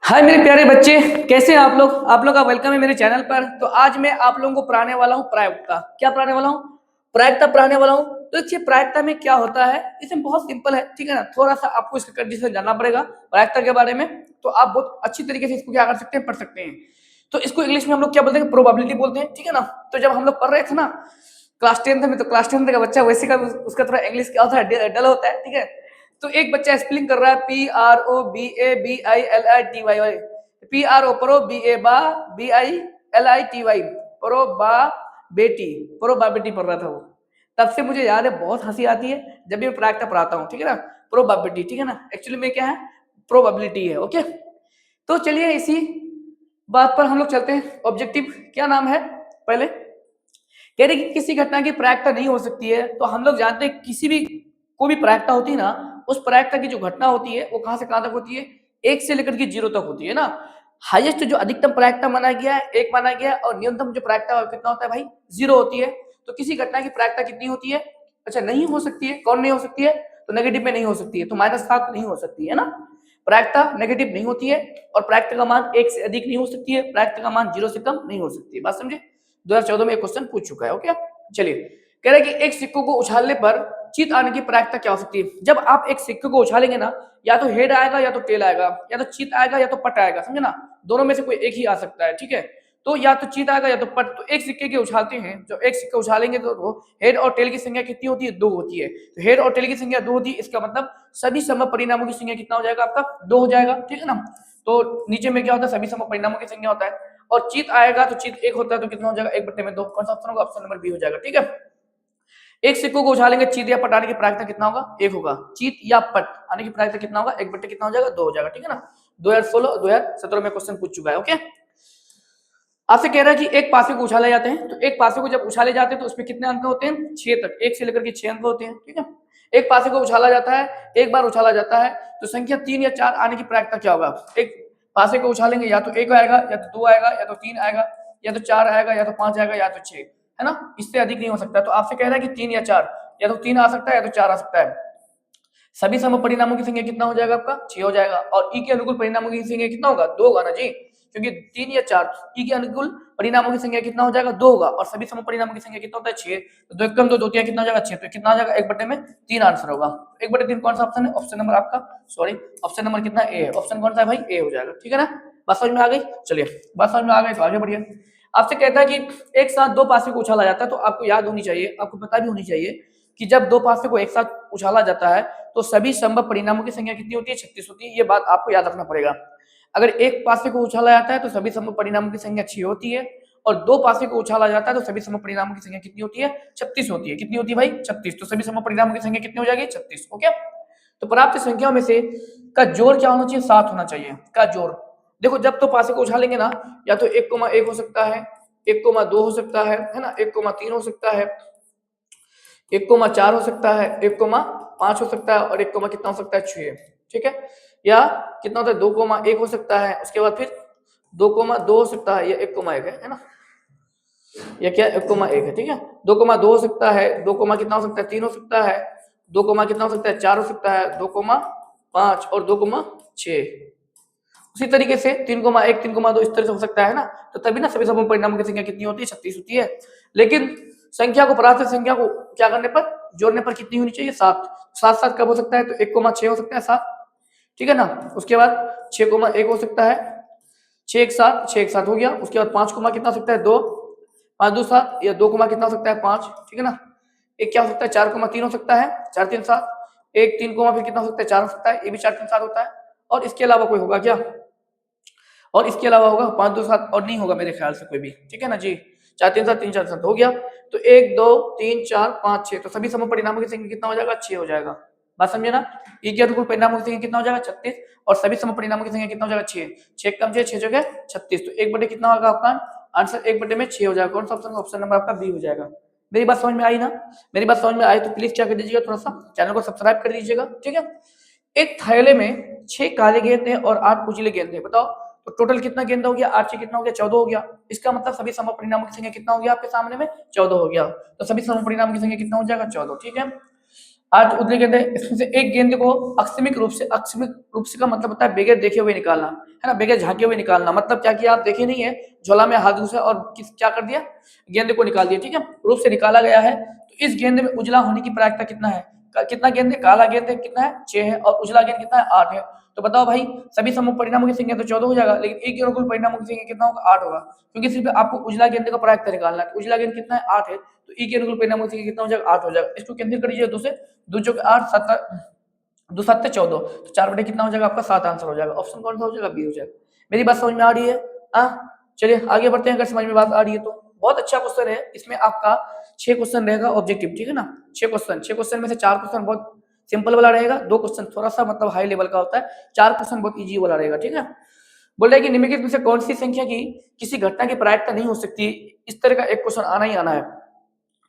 हाय मेरे प्यारे बच्चे, कैसे हैं आप लोग का वेलकम है मेरे चैनल पर। तो आज मैं आप लोगों को पढ़ाने वाला हूँ प्रायिकता। क्या पढ़ाने वाला हूँ? प्रायिकता पढ़ाने वाला हूँ। तो देखिए प्रायिकता में क्या होता है, इसमें बहुत सिंपल है, ठीक है ना। थोड़ा सा आपको इसका कंडीशन जानना पड़ेगा प्रायिकता के बारे में, तो आप बहुत अच्छी तरीके से इसको क्या कर सकते हैं, पढ़ सकते हैं। तो इसको इंग्लिश में हम लोग क्या बोलते हैं, प्रोबेबिलिटी बोलते हैं, ठीक है ना। तो जब हम लोग पढ़ रहे थे ना क्लास 10th में, तो क्लास 10th का बच्चा वैसे का उसका थोड़ा इंग्लिश क्या होता है, डल होता है, ठीक है। तो एक बच्चा स्पेलिंग कर रहा है PROBABILITY, PRO प्रो BA बा BILITY, प्रो बा बेटी, प्रोबेबिलिटी पढ़ रहा था वो। तब से मुझे याद है, बहुत हंसी आती है जब भी मैं प्रायिकता पढ़ाता हूँ, ठीक है ना। प्रोबेबिलिटी, ठीक है ना, एक्चुअली में क्या है, प्रोबेबिलिटी है। ओके, तो चलिए इसी बात पर हम लोग चलते हैं। ऑब्जेक्टिव क्या नाम है पहले, कह रहे कि किसी घटना की प्रायिकता नहीं हो सकती है। तो हम लोग जानते हैं किसी भी कोई भी प्रायिकता होती है ना, उस प्रायिकता की जो घटना होती है वो कहां से कहां तक होती है, 1 से लेकर के 0 तक होती है ना। हाईएस्ट जो अधिकतम प्रायिकता माना गया है 1 माना गया है, और न्यूनतम जो प्रायिकता कितना होता है भाई, 0 होती है। तो किसी घटना की प्रायिकता कितनी होती है, अच्छा नहीं हो सकती है। कौन नहीं हो सकती है, तो नेगेटिव में नहीं हो सकती है, तो -7 नहीं हो सकती है ना। प्रायिकता नेगेटिव नहीं होती है, और प्रायिकता का मान 1 से अधिक नहीं हो सकती है, प्रायिकता का मान 0 से कम नहीं हो सकती है। बात समझे, 2014 में एक क्वेश्चन पूछ चुका है। ओके, चलिए कह रहे हैं कि एक सिक्कों को उछालने पर जीत आने की प्रायिकता क्या हो सकती है। जब आप एक सिक्के को उछालेंगे ना, या तो हेड आएगा या तो टेल आएगा, या तो चीत आएगा या तो पट आएगा, समझे ना। दोनों में से कोई एक ही आ सकता है, ठीक है। तो या तो चीत आएगा या तो पट। तो एक सिक्के के उछालते हैं, जो एक सिक्का उछालेंगे तो हेड और टेल की संख्या कितनी होती है, 2 होती है। तो हेड और टेल की संख्या 2 होती है, इसका मतलब सभी संभव परिणामों की संख्या कितना हो जाएगा आपका, 2 हो जाएगा, ठीक है ना। तो नीचे में क्या होता है, सभी संभव परिणामों की संख्या होता है। और चीत आएगा तो चीत 1 होता है, तो कितना हो जाएगा, 1/2। कौन सा ऑप्शन होगा, ऑप्शन नंबर बी हो जाएगा, ठीक है। एक सिक्कों को उछालेंगे, चीत या पट आने की प्रायिकता कितना होगा, 1 होगा। चीत या पट आने की प्रायिकता कितना होगा, 1 बटे कितना हो जाएगा, 2 हो जाएगा, ठीक है ना। 2016 2017 में क्वेश्चन पूछ चुका है। ओके, आपसे कह रहा है कि एक पासे को उछाले जाते हैं, तो एक पासे को जब उछाले जाते हैं तो उसमें कितने अंक होते हैं, 6 तक, 1 से लेकर के 6 अंक होते हैं, ठीक है। एक पासे को उछाला जाता है, एक बार उछाला जाता है, तो संख्या 3 या 4 आने की प्रायिकता क्या होगा। एक पासे को उछालेंगे, या तो 1 आएगा, या तो 2 आएगा, या तो 3 आएगा, या तो 4 आएगा, या तो 5 आएगा, या तो 6, है ना। इससे अधिक नहीं हो सकता। तो आपसे कह रहा है कि 3 या 4, या तो 3 आ सकता है या तो 4 आ सकता है। सभी सम परिणामों की संख्या कितना हो जाएगा आपका, 6 हो जाएगा। और ई के अनुकूल परिणामों की संख्या कितना होगा, 2 होगा ना जी, क्योंकि 3 या 4, ई के अनुकूल परिणामों की संख्या कितना हो जाएगा, 2 होगा। और सभी सम परिणामों की संख्या कितना होता है, 6। तो 2 एकम 2 2 कितना हो जाएगा, 6। तो कितना आ जाएगा, 1/3 आंसर होगा। 1/3 कौन सा ऑप्शन है, ऑप्शन नंबर आपका, सॉरी ऑप्शन नंबर कितना, ए है। ऑप्शन कौन सा है भाई, ए हो जाएगा, ठीक है ना। बात समझ में आ गई, चलिए बात समझ में आ गई तो आगे बढ़िए। आपसे कहता है कि एक साथ 2 पासे को उछाला जाता है, तो आपको याद होनी चाहिए, आपको पता भी होनी चाहिए कि जब 2 पासे को एक साथ उछाला जाता है तो सभी संभव परिणामों की संख्या कितनी होती है, 36 होती है। ये बात आपको याद रखना पड़ेगा। अगर एक पासे को उछाला जाता है तो सभी संभव परिणामों की संख्या 6 होती है, और 2 पासे को उछाला जाता है तो सभी संभव परिणामों की संख्या कितनी होती है, 36 होती है। कितनी होती है भाई, 36। तो सभी संभव परिणामों की संख्या कितनी हो जाएगी, 36। ओके, तो प्राप्त संख्याओं में से का जोड़ क्या होना चाहिए, 7 होना चाहिए का जोड़। देखो जब तो पासे को उछालेंगे ना, या तो 1,1 हो सकता है, 1,2 हो सकता है ना, 1,3 हो सकता है, 1,4 हो सकता है, 1,5 हो सकता है, और 1, कितना हो सकता है, 6, ठीक है। या कितना होता है, 2,1 हो सकता है, उसके बाद फिर 2,2 हो सकता है, या 1,1 है ना, या क्या 1,1 है, ठीक है। 2,2 हो सकता है, 2, कितना हो सकता है, 3 हो सकता है, 2, कितना हो सकता है, 4 हो सकता है, 2,5 और 2,6। उसी तरीके से 3,1 3,2 इस तरह से हो सकता है ना। तो तभी ना सभी समूह परिणामों की संख्या कितनी होती है, 36 होती है। लेकिन संख्या को प्राप्त संख्या को क्या करने पर, जोड़ने पर कितनी होनी चाहिए, 7। 7 कब हो सकता है, तो 1,6 हो सकता है, 7, ठीक है ना। उसके बाद 6,1 हो सकता है, 6 1 7, 6 1 7 हो गया। उसके बाद 5, कितना हो सकता है, 2, 5 2 7, या 2, कितना हो सकता है, 5, ठीक है ना। एक क्या हो सकता है, 4,3 हो सकता है, 4 3 7, एक 3, फिर कितना हो सकता है, 4 हो सकता है, ये भी 4 3 7 होता है। और इसके अलावा कोई होगा क्या, और इसके अलावा होगा 5 2 7, और नहीं होगा मेरे ख्याल से कोई भी, ठीक है ना जी। 4 3 7 3 4 7 हो गया। तो 1 2 3 4 5 6, तो सभी समूह परिणामों की संख्या कितना हो जाएगा, 6 हो जाएगा। बात समझे ना। ई के अनुकूल परिणामों की संख्या कितना हो जाएगा, 36, और सभी समूह परिणामों की संख्या कितना हो जाएगा, 6। 6 कम 6 6 जगह 36, तो 1 बटे कितना होगा आपका आंसर, 1/6 हो जाएगा। कौन सा ऑप्शन, ऑप्शन नंबर आपका बी हो जाएगा। मेरी बात समझ में आई ना, मेरी बात समझ में आई तो प्लीज क्या कर दीजिएगा, थोड़ा सा चैनल को सब्सक्राइब कर दीजिएगा, ठीक है। एक थैले में 6 काले गेंद है और 8 उजले गेंद है, बताओ तो टोटल कितना गेंदा हो गया, 8 से कितना हो गया, 14 हो गया। इसका मतलब सभी सम परिणामों की संख्या कितना हो गया आपके सामने में, 14 हो गया। तो सभी सम परिणामों की संख्या कितना हो जाएगा, 14, ठीक है। 8 उतले गेंद है, इसमें से एक गेंद को अक्षमिक रूप से का मतलब होता है बगैर देखे हुए निकालना, है ना, बगैर झांके हुए निकालना। मतलब क्या किया, आप देखे नहीं है, झोला में हाथ घुसा और क्या कर दिया, गेंद को निकाल दिया। ठीक है, रूप से निकाला गया है। तो इस गेंद में उजला होने की प्रायिकता कितना है, कितना गेंद है, काला गेंद है कितना है 6 है, और उजला गेंद कितना है 8 है। तो बताओ भाई, सभी समूह परिणामों की संख्या तो 14 हो जाएगा, लेकिन एक के अनुकूल परिणामों की संख्या कितना होगा, 8 होगा, क्योंकि सिर्फ आपको उजला गेंद का प्रायिकता निकालना है। उजला गेंद कितना है 8 है, तो ई के अनुकूल परिणामों की संख्या कितना हो जाएगा, 8 हो जाएगा। इसको कैंसिल कर दीजिए, 2 से 2 चौके 8, 7 2 7 14, तो 4 बटे कितना हो जाएगा आपका 7 आंसर हो जाएगा। ऑप्शन कौन सा हो जाएगा, बी हो जाएगा। मेरी बात समझ में आ रही है? हाँ, चलिए आगे बढ़ते हैं, अगर समझ में बात आ रही है तो। बहुत अच्छा क्वेश्चन है, इसमें आपका 6 क्वेश्चन रहेगा ऑब्जेक्टिव, ठीक है ना। 6 क्वेश्चन में से 4 क्वेश्चन बहुत सिंपल वाला रहेगा, 2 क्वेश्चन थोड़ा सा मतलब हाई लेवल का होता है, 4 क्वेश्चन बहुत इजी वाला रहेगा, ठीक है। बोल रहा है कि निम्नलिखित में से कौन सी संख्या की किसी घटना की प्रायिकता नहीं हो सकती, इस तरह का एक क्वेश्चन आना ही आना है।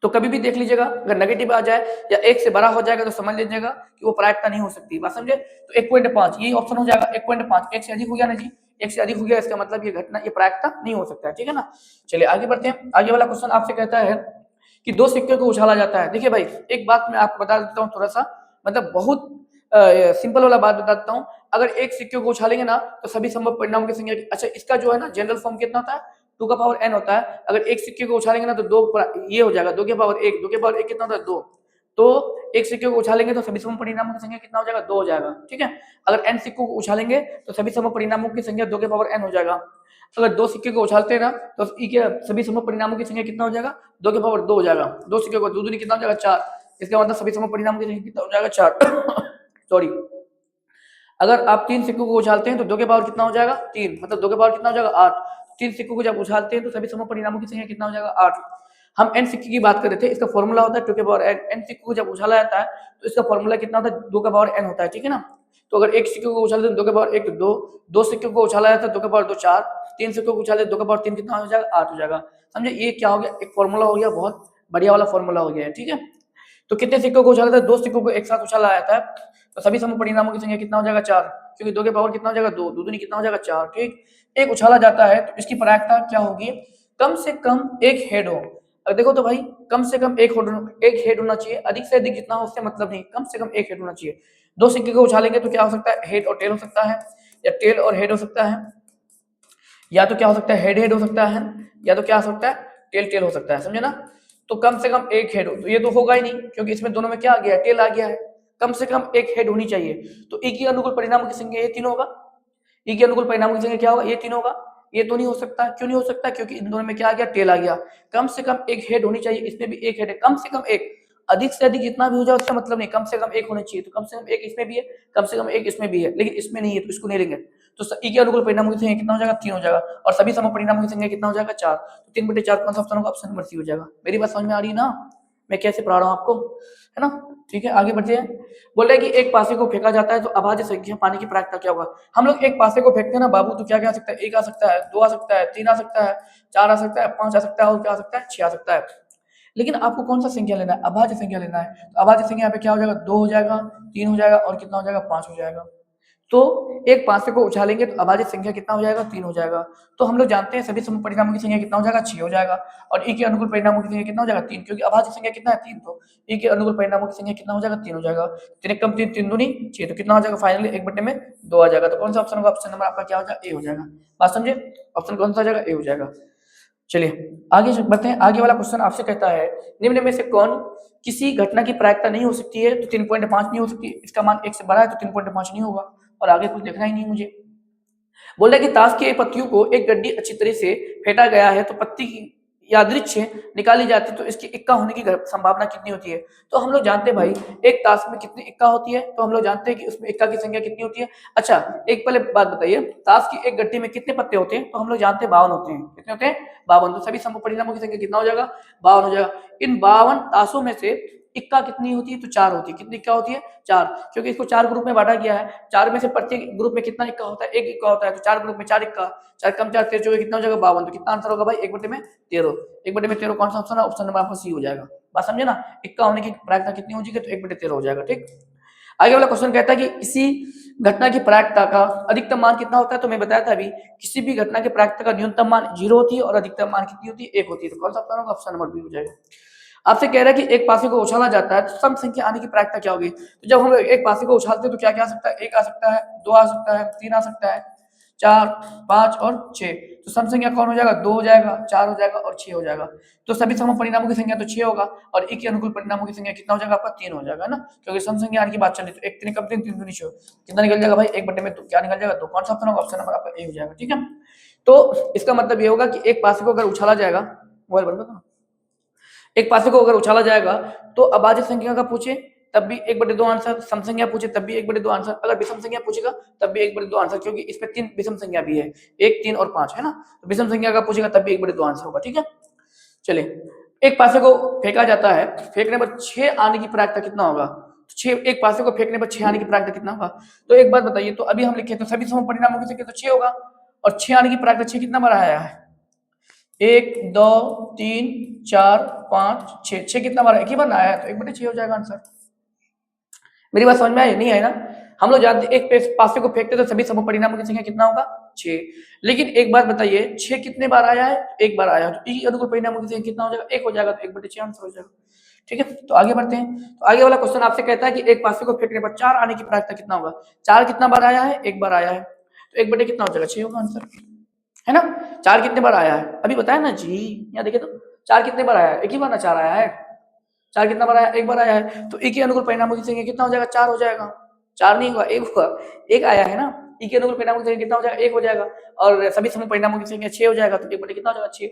तो कभी भी देख लीजिएगा, अगर नेगेटिव आ जाए या 1 से बड़ा हो जाएगा तो समझ लीजिएगा कि वो प्रायिकता नहीं हो सकती, बात समझे। तो 1.5 यही ऑप्शन हो जाएगा, 1.5 1 से अधिक हो गया ना जी, 1 से अधिक हो गया, इसका मतलब ये घटना, ये प्रायिकता नहीं हो सकता है, ठीक है ना। चलिए आगे बढ़ते हैं। आगे वाला क्वेश्चन आपसे कहता है कि 2 सिक्के को उछाला जाता है। देखिए भाई, एक बात मैं आपको बता देता हूँ, थोड़ा सा मतलब बहुत सिंपल वाला बात बता देता हूँ। अगर एक सिक्के को उछालेंगे ना तो सभी संभव परिणामों की संख्या, अच्छा इसका जो है ना जनरल फॉर्म कितना होता है, 2 का पावर n होता है। अगर एक सिक्के को उछालेंगे ना तो 2 ये हो जाएगा 2 के पावर 1, 2 के पावर 1 कितना होता है 2। तो एक सिक्के को उछालेंगे तो सभी संभव परिणामों की संख्या कितना हो जाएगा 2 हो जाएगा, ठीक है। अगर n सिक्कों को उछालेंगे तो सभी संभव परिणामों की संख्या 2 के पावर n हो जाएगा। अगर 2 सिक्के को उछालते हैं ना तो ई के सभी संभव परिणामों की संख्या कितना हो जाएगा 2 के पावर 2 हो जाएगा। 2 सिक्के को 2 दूनी कितना हो जाएगा 4, इसका मतलब सभी संभव परिणामों की संख्या कितना हो जाएगा 4 सॉरी। अगर आप 3 सिक्कों को उछालते हैं तो 2 के पावर कितना हो जाएगा 3, मतलब 2 के पावर कितना हो जाएगा 8। 3 सिक्कों को जब उछालते हैं तो सभी समूह परिणामों की संख्या कितना हो जाएगा 8। हम n सिक्के की बात कर रहे थे, इसका फॉर्मूला होता है 2 के पावर n। n सिक्कों को जब उछाला जाता है तो इसका फॉर्मूला कितना होता है 2 का पावर n होता है, ठीक है ना। तो अगर एक सिक्के को उछालते हैं 2 के पावर 1 तो 2, 2 सिक्कों को उछाला जाता है 2 के पावर 2 4, 3 सिक्कों को उछाले 2 के पावर 3 कितना हो जाएगा 8 हो जाएगा। समझे, ये क्या हो गया, एक फॉर्मूला हो गया, बहुत बढ़िया वाला फॉर्मूला हो गया है, ठीक है। तो कितने सिक्कों को उछाला था, 2 सिक्कों को एक साथ उछाला जाता है तो सभी समूह परिणामों की संख्या कितना हो जाएगा 4, क्योंकि 2 के पावर कितना हो जाएगा 2, 2 दूनी कितना हो जाएगा 4, ठीक। एक उछाला जाता है तो इसकी प्रायिकता क्या होगी, कम से कम एक हेड हो। अब देखो तो भाई, कम से कम एक हेड होना चाहिए, अधिक से अधिक जितना हो उससे मतलब नहीं, कम से कम एक हेड होना चाहिए। 2 सिक्के को उछालेंगे तो क्या हो सकता है, हेड और टेल हो सकता है, या टेल और हेड हो सकता है, या तो क्या हो सकता है हेड हेड हो सकता है, या तो क्या हो सकता है टेल टेल हो सकता है, समझे ना। तो कम से कम एक हेड हो, तो ये तो होगा ही नहीं क्योंकि इसमें दोनों में क्या आ गया है, टेल आ गया है। कम से कम एक हेड होनी चाहिए, तो एक ही अनुकूल परिणामों की संख्या ये 3 होगा। ई के अनुकूल परिणामों की संख्या क्या होगा, ये 3 होगा। ये तो नहीं हो सकता, क्यों नहीं हो सकता, क्योंकि इन दोनों में क्या आ गया, टेल आ गया। कम से कम एक हेड होनी चाहिए, इसमें भी एक हेड है, कम से कम एक, अधिक से अधिक जितना भी हो जाए उसका मतलब नहीं, कम से कम एक होना चाहिए। तो कम से कम एक इसमें भी है, कम से कम एक इसमें भी है, लेकिन इसमें नहीं है तो इसको नहीं लेंगे। तो ई के अनुकूल परिणामों की संख्या कितना हो जाएगा 3 हो जाएगा, और सभी सम परिणामों की संख्या कितना हो जाएगा 4। तो 3/4 कौन सा ऑप्शन होगा, ऑप्शन नंबर सी हो जाएगा। मेरी बात समझ में आ रही है ना, मैं कैसे पढ़ा रहा हूँ आपको, है ना। ठीक है, आगे बढ़ते हैं। बोल रहे हैं कि एक पासे को फेंका जाता है तो अभाज्य संख्या पाने की प्रायिकता क्या होगा। हम लोग एक पासे को फेंकते हैं ना बाबू, तो क्या क्या आ सकता है, 1 आ सकता है, 2 आ सकता है, 3 आ सकता है, 4 आ सकता है, 5 आ सकता है, और क्या आ सकता है 6 आ सकता है। लेकिन आपको कौन सा संख्या लेना है, अभाज्य संख्या लेना है। तो अभाज्य संख्या यहाँ पे क्या हो जाएगा, 2 हो जाएगा, 3 हो जाएगा, और कितना हो जाएगा 5 हो जाएगा। तो एक पासे को उछालेंगे तो अभाज्य संख्या कितना हो जाएगा 3 हो जाएगा। तो हम लोग जानते हैं सभी समूह परिणामों की संख्या कितना हो जाएगा 6 हो जाएगा, और ई के अनुकूल परिणामों की संख्या कितना हो जाएगा 3, क्योंकि अभाज्य संख्या कितना है 3, तो ई के अनुकूल परिणामों की संख्या कितना हो जाएगा 3 हो जाएगा। 3 कम 3 3 दूनी 6, तो कितना हो जाएगा फाइनली 1/2 आ जाएगा। तो कौन सा ऑप्शन होगा, ऑप्शन नंबर आपका क्या हो जाएगा, ए हो जाएगा। बात समझे, ऑप्शन कौन सा हो जाएगा, ए हो जाएगा। चलिए आगे बढ़ते हैं। आगे वाला क्वेश्चन आपसे कहता है निम्न में से कौन किसी घटना की प्रायिकता नहीं हो सकती है, तो 3.5 नहीं हो सकती, इसका मान 1 से बड़ा है तो 3.5 नहीं होगा, और आगे कुछ देखना ही नहीं मुझे। बोल रहा है कि ताश की एक पत्तियों को एक गड्डी अच्छी तरह से फेंटा गया है तो पत्ती की यादृच्छ निकाली जाती है तो इसकी इक्का होने की संभावना कितनी होती है। तो हम लोग जानते हैं भाई एक ताश में कितनी इक्का होती है, तो हम लोग जानते हैं कि उसमें इक्का की संख्या कितनी होती है। अच्छा एक पहले बात बताइए, ताश की एक गड्डी में कितने पत्ते होते हैं, तो हम लोग जानते हैं 52 होते हैं। कितने होते हैं 52, तो सभी समूह परिणामों की संख्या कितना हो जाएगा 52 हो जाएगा। इन 52 ताशों में से इक्का कितनी होती है, तो 4 होती है। कितनी इक्का होती है 4, क्योंकि इसको 4 ग्रुप में बांटा गया है। 4 में से प्रत्येक ग्रुप में कितना इक्का होता है, एक इक्का होता है, तो 4 ग्रुप में 4 इक्का, 4 कम 4 13 कितना हो जाएगा 52। तो कितना आंसर होगा भाई 1/13, 1/13 कौन सा ऑप्शन है, ऑप्शन नंबर आपका सी हो जाएगा। बात समझे ना, इक्का होने की प्रायिकता कितनी हो जाएगी, तो 1/13 हो जाएगा। ठीक, आगे वाला क्वेश्चन कहता है कि इसी घटना की प्रायिकता का अधिकतम मान कितना होता है। तो मैं बताया था अभी, किसी भी घटना की प्रायिकता का न्यूनतम मान 0 होती है और अधिकतम मान कितनी होती है 1 होती है। तो कौन सा ऑप्शन होगा, ऑप्शन नंबर बी हो जाएगा। आपसे कह रहा है कि एक पासे को उछाला जाता है तो सम संख्या आने की प्रायिकता क्या होगी। तो जब हम एक पासे को उछालते हैं तो क्या क्या आ सकता है, 1 आ सकता है, 2 आ सकता है, 3 आ सकता है, 4, 5 और 6। तो सम संख्या कौन हो जाएगा, 2 हो जाएगा, 4 हो जाएगा और 6 हो जाएगा। तो सभी सम परिणामों की संख्या तो 6 होगा और e के अनुकूल परिणामों की संख्या कितना हो जाएगा आपका, 3 हो जाएगा ना, क्योंकि सम संख्या आने की बात चल रही। तो 1 3 कम 3 3 दूनी 6, कितना निकल जाएगा भाई, 1/2 क्या निकल जाएगा, 2। कौन सा ऑप्शन होगा, ऑप्शन नंबर आपका ए हो जाएगा। ठीक है, तो इसका मतलब ये होगा कि एक पासे को अगर उछाला जाएगा, मोबाइल बंद कर दो, एक पासे को अगर उछाला जाएगा तो अभाज्य संख्या का पूछे तब भी 1/2 आंसर, सम संख्या पूछे तब भी 1/2 आंसर, अगर विषम संख्या पूछेगा तब भी 1/2 आंसर, क्योंकि इसमें 3 विषम संख्या भी है, 1 3 और 5 है ना, तो विषम संख्या का पूछेगा तब भी 1/2 आंसर होगा। ठीक है, चलिए, एक पासे को फेंका जाता है, फेंकने पर 6 आने की प्रायिकता कितना होगा, तो 6, एक पासे को फेंकने पर 6 आने की प्रायिकता कितना होगा। तो एक बात बताइए, तो अभी हम लिखे तो सभी सम परिणामों की संख्या तो 6 होगा और 6 आने की प्रायिकता 6 कितना बार आया है, 1 2 3 4 5 6, 6 कितना बार, एक ही बार आया है, तो 1/6 हो जाएगा आंसर। मेरी बात समझ में आई, नहीं आई ना। हम लोग जानते एक पासे को फेंकते तो सभी सम परिणामों की संख्या कितना होगा, 6। लेकिन एक बात बताइए, 6 कितने बार आया है, एक बार आया है, तो ई अनुकूल परिणामों की संख्या कितना हो जाएगा, 1 हो जाएगा, तो 1/6 आंसर हो जाएगा। ठीक है, तो आगे बढ़ते हैं। तो आगे वाला क्वेश्चन आपसे कहता है कि एक पासे को फेंकने पर 4 आने की प्रायिकता कितना होगा। 4 कितना बार आया है, एक बार आया है, तो 1/6 कितना हो जाएगा, 6 होगा आंसर, है ना। 4 कितने बार आया है, अभी बताया ना जी, यहाँ देखिए तो 4 कितने बार आया है, एक ही बार ना 4 आया है। 4 कितना बार आया, एक बार आया है, तो ई के अनुकूल परिणामों की संख्या कितना हो जाएगा, 4 हो जाएगा। 4 नहीं हुआ, 1 हुआ, 1 आया है ना, ई के अनुकूल परिणामों की संख्या कितना हो जाएगा, 1 हो जाएगा, और सभी सम परिणामों की संख्या 6 हो जाएगा, तो 1/6 कितना हो जाएगा, 6।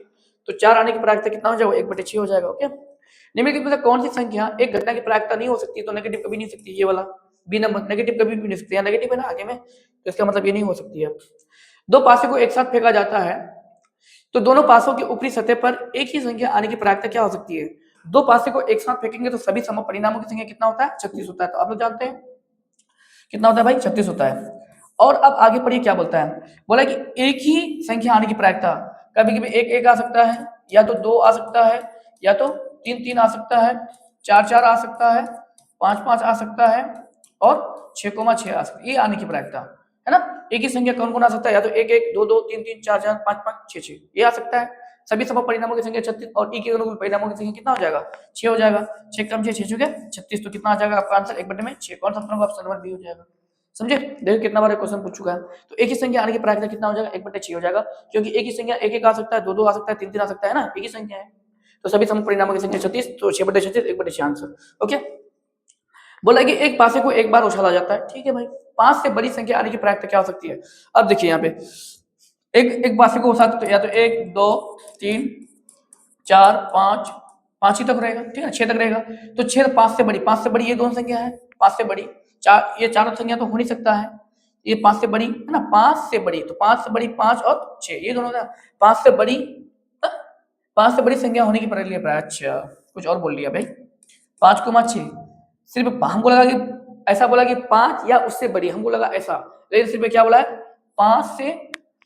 तो 4 आने की प्रायिकता कितना हो जाएगा, 1/6 हो जाएगा। ओके, निम्नलिखित में से कौन सी संख्या एक घटना की प्रायिकता नहीं हो सकती, तो नेगेटिव कभी नहीं सकती, ये वाला बी नंबर, नेगेटिव कभी भी नहीं सकती है, नेगेटिव है ना आगे में, तो इसका मतलब ये नहीं हो सकती है। दो पासे को एक साथ फेंका जाता है तो दोनों पासों की ऊपरी सतह पर एक ही संख्या आने की प्रायिकता क्या हो सकती है। दो पासे को एक साथ फेंकेंगे तो सभी सम परिणामों की संख्या कितना होता है, 36 होता है। तो आप लोग जानते हैं कितना होता है भाई, 36 होता है। और अब आगे पढ़िए क्या बोलता है, बोला कि एक ही संख्या आने की प्रायिकता, कभी कभी 1 1 आ सकता है, या तो 2 आ सकता है, या तो 3 3 आ सकता है, 4 4 आ सकता है, 5 5 आ सकता है, और 6,6 आ सकता है, ये आने की प्रायिकता है ना। एक ही संख्या कौन कौन आ सकता है, या तो 1 1 2 2 3 3 4 4 5 5 6 6, ये आ सकता है। सभी सम परिणामों की संख्या 36 और ई के अनुकूल परिणामों की संख्या कितना हो जाएगा, 6 हो जाएगा। 6 कम 6 6 चुके 36, तो कितना आ जाएगा आपका आंसर, 1/6। कौन सा ऑप्शन नंबर बी हो जाएगा। समझे, देखो कितना बार क्वेश्चन पूछ चुका है। तो एक ही संख्या आने की प्रायिकता कितना हो जाएगा, 1/6 हो जाएगा, क्योंकि एक ही संख्या 1 1 आ सकता है, 2 2 आ सकता है, 3 3 आ सकता है ना, एक ही संख्या है। तो सभी सम परिणामों की संख्या 36, तो 6/36 1/6 आंसर। ओके, बोला कि एक पासे को एक बार उछाला जाता है, ठीक है भाई, 5 से बड़ी संख्या आने की प्रायिकता क्या हो सकती है। अब देखिए यहाँ पे एक एक पासे को उछालते तो या तो 1 2 3 4 5 5 ही तक रहेगा, ठीक है, 6 तक रहेगा। तो 6 5 से बड़ी, 5 से बड़ी ये दोनों संख्या है, 5 से बड़ी, 4 ये चारों संख्या तो हो नहीं सकता है, ये 5 से बड़ी है ना, 5 से बड़ी, तो 5 से बड़ी 5 और 6 ये दोनों 5 से बड़ी, 5 से बड़ी संख्या होने की प्रक्रिया। अच्छा, कुछ और बोल लिया भाई, 5,6, सिर्फ हमको लगा कि ऐसा बोला कि 5 या उससे बड़ी, हमको लगा ऐसा, लेकिन सिर्फ क्या बोला है, 5 से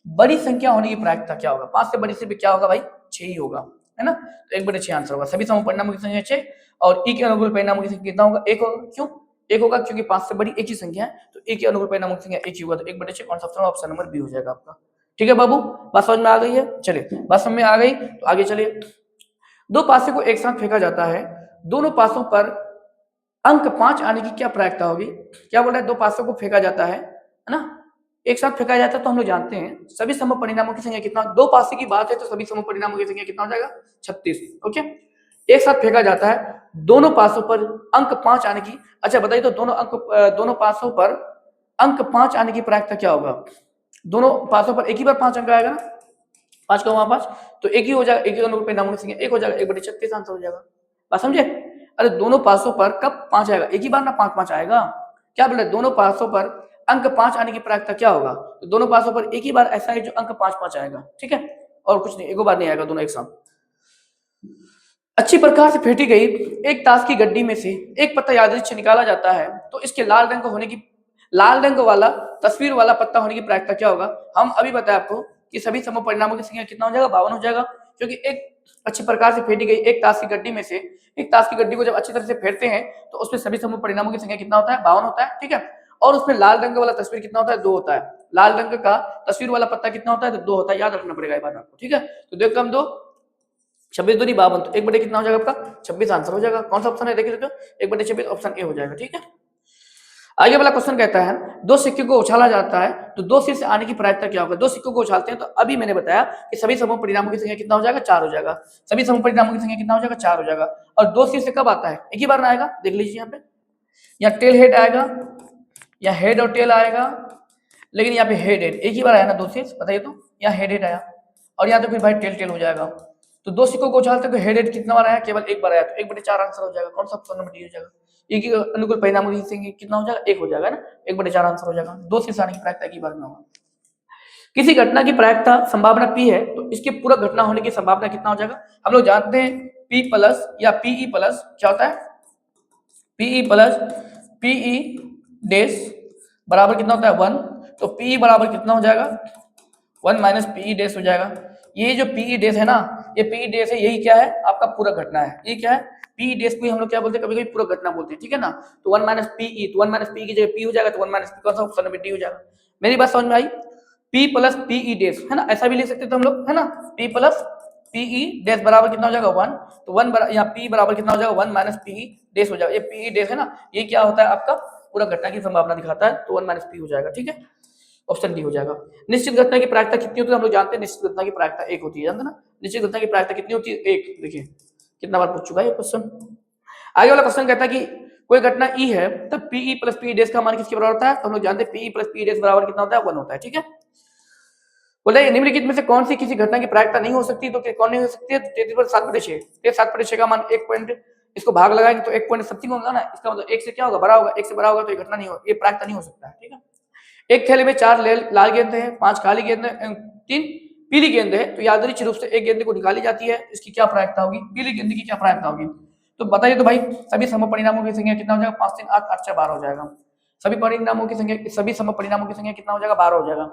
बड़ी संख्या होने की प्रायिकता क्या होगा, 5 से बड़ी सिर्फ क्या होगा भाई, 6 ही होगा, है ना। तो 1/6 आंसर होगा। सभी सम परिणामों की संख्या 6 और ई के अनुकूल परिणामों की संख्या कितना होगा, 1 होगा। क्यों 1 होगा, क्योंकि 5 से बड़ी एक ही संख्या है, तो ई के अनुकूल परिणामों की संख्या 1 ही होगा, तो 1/6 कौन सा ऑप्शन, ऑप्शन नंबर बी हो जाएगा आपका। ठीक है बाबू, बात समझ में आ गई है। चलिए, बात समझ में आ गई तो आगे चलिए। दो पासे को एक साथ फेंका जाता है, दोनों पासों पर अंक 5 आने की क्या प्रायिकता होगी। क्या बोल रहा है, दो पासों को फेंका जाता है ना, एक साथ फेंका जाता है, तो हम लोग जानते हैं सभी सम परिणामों की संख्या कितना, दो पासे की बात है तो सभी सम परिणामों की संख्या कितना हो जाएगा, 36। ओके, एक साथ फेंका जाता है, दोनों पासों पर अंक 5 आने की, अच्छा बताइए, तो दोनों पासों पर अंक 5 आने की प्रायिकता क्या होगा। दोनों पासों पर एक ही बार 5 अंक आएगा ना, 5 का वहां 5, तो एक ही हो जाएगा, एक ही अनुरूप परिणामों की संख्या 1 हो जाएगा, 1/36 आंसर हो जाएगा। बात समझे। अरे दोनों पासों पर कब 5 आएगा, एक ही बार ना 5 5 आएगा। क्या बोले, दोनों पासों पर अंक 5 आने की प्रायिकता क्या होगा, तो दोनों पासों पर एक ही बार ऐसा है जो अंक 5 5 आएगा, ठीक है, और कुछ नहीं, एक बार नहीं आएगा, दोनों एक साथ। अच्छी प्रकार से फेंटी गई एक ताश की गड्डी में से एक पत्ता यादृच्छिक निकाला जाता है, तो इसके लाल रंग वाला तस्वीर वाला पत्ता होने की प्रायिकता क्या होगा। हम अभी बताए आपको कि सभी सम परिणामों की संख्या कितना हो जाएगा, 52 हो जाएगा, क्योंकि एक अच्छी प्रकार से फेंटी गई एक ताश की गड्डी में से एक ताश की गड्डी को जब अच्छी तरह से फेरते हैं तो उसमें सभी सम परिणामों की संख्या कितना होता है, 52 होता है, ठीक है। और उसमें लाल रंग वाला तस्वीर कितना होता है, 2 होता है। लाल रंग का तस्वीर वाला पत्ता कितना होता है, तो 2 होता है, याद रखना पड़ेगा ये बात आपको, ठीक है। तो 2 कम 2 26 दूनी 52, तो 1/, कितना हो जाएगा आपका 26 आंसर हो जाएगा। कौन सा ऑप्शन है देखिए, 1/26 ऑप्शन ए हो जाएगा। ठीक है, आगे वाला क्वेश्चन कहता है दो सिक्के को उछाला जाता है तो दो सिर से आने की प्रायिकता क्या होगा। दो सिक्कों को उछालते हैं तो अभी मैंने बताया कि सभी समूह परिणामों की संख्या कितना हो जाएगा 4 हो जाएगा। सभी समूह परिणामों की संख्या कितना हो जाएगा 4 हो जाएगा। और दो सिर से कब आता है, एक ही बार में आएगा। देख लीजिए यहाँ पे, या टेल हेड आएगा या हेड और टेल आएगा, लेकिन यहाँ पे हेड हेड एक ही बार आया ना, दो सिर बताइए तो, यहाँ हेड हेड आया और यहाँ तो फिर भाई टेल टेल हो जाएगा। तो दो सिक्कों को उछालते तो हेड हेड कितना बार आया, केवल एक बार आया, तो 1/4 आंसर हो जाएगा। कौन सा ऑप्शन नंबर डी हो जाएगा। एक ही अनुकूल परिणामों की संख्या कितना हो जाएगा, एक हो जाएगा ना, 1/4 आंसर हो जाएगा। दो सिर से आने की प्रायिकता एक ही बार में होगा। किसी घटना की प्रायिकता संभावना P है तो इसके पूरा घटना होने की संभावना कितना हो जाएगा। हम लोग जानते हैं P प्लस या PE प्लस क्या होता है, PE प्लस PE डैश बराबर कितना होता है 1, तो PE बराबर कितना हो जाएगा 1 माइनस PE डैश हो जाएगा। ये जो PE डैश है ना, ये PE डैश है, यही क्या है आपका पूरा घटना है। ये क्या है PE डैश को हम लोग क्या बोलते हैं, कभी कभी पूरा घटना बोलते हैं। ठीक है ना, तो 1 माइनस PE, तो 1 माइनस PE की जगह P हो जाएगा, तो 1 माइनस P कौन सा ऑप्शन नंबर डी हो जाएगा। मेरी बात समझ में आई, P प्लस PE डैश है ना, ऐसा भी लिख सकते थे हम लोग है ना, P प्लस PE डैश बराबर कितना हो जाएगा 1, तो 1 यहाँ P बराबर कितना हो जाएगा 1 माइनस PE डैश हो जाएगा। ये PE डैश है ना, ये क्या होता है आपका पूरा घटना की संभावना दिखाता है, तो 1 माइनस P हो जाएगा। ठीक है, ऑप्शन डी हो जाएगा। निश्चित घटना की प्रायिकता कितनी होती है, हम लोग जानते हैं निश्चित घटना की प्रायिकता 1 होती है, जानते ना, निश्चित घटना की प्रायिकता कितनी होती है 1। देखिए कितना बार पूछ चुका है ये क्वेश्चन। आगे वाला क्वेश्चन कहता है कि कोई घटना ई है तब PE प्लस PE डैश का मान किसके बराबर होता है, तो हम लोग जानते हैं PE प्लस PE डैश बराबर कितना होता है 1 होता है। ठीक है, बोले निम्नलिखित में से कौन सी किसी घटना की प्रायिकता नहीं हो सकती, तो कौन नहीं हो सकती है, 33/7/6, 7/6 का मान 1 पॉइंट, इसको भाग लगाएंगे तो 1 पॉइंट समथिंग होगा ना, इसका मतलब 1 से क्या होगा बड़ा होगा, 1 से बड़ा होगा तो ये घटना नहीं हो, ये प्रायिकता नहीं हो सकता है। ठीक है, एक थैले में 4 लाल गेंद है, 5 काली गेंद है, 3 पीली गेंद है, तो यादृच्छिक रूप से एक गेंद को निकाली जाती है, इसकी क्या प्रायिकता होगी, पीली गेंद की क्या प्रायिकता होगी। तो बताइए तो भाई, सभी सम परिणामों की संख्या कितना हो जाएगा 5 3 8 8 6 12 हो जाएगा। सभी परिणामों की संख्या, सभी सम परिणामों की संख्या कितना हो जाएगा 12 हो जाएगा।